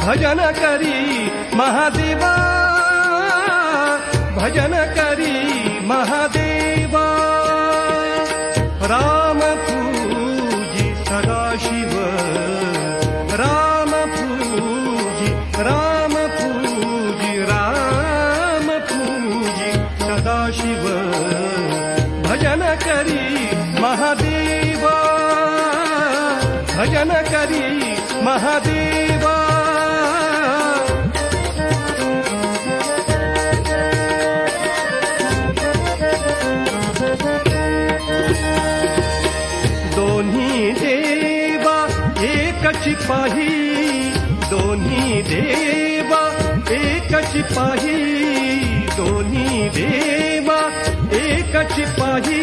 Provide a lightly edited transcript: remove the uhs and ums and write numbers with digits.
भजन करी महादेवा, भजन करी महादेवा। राम पूजी सदाशिव, राम पूजी, राम पूजी, राम पूजी सदाशिव। भजन करी महादेवा, भजन करी महादेवा। दोन्ही देवा एकच पाही, दोन्ही देवा एकच पाही, दोन्ही देवा एकच पाही।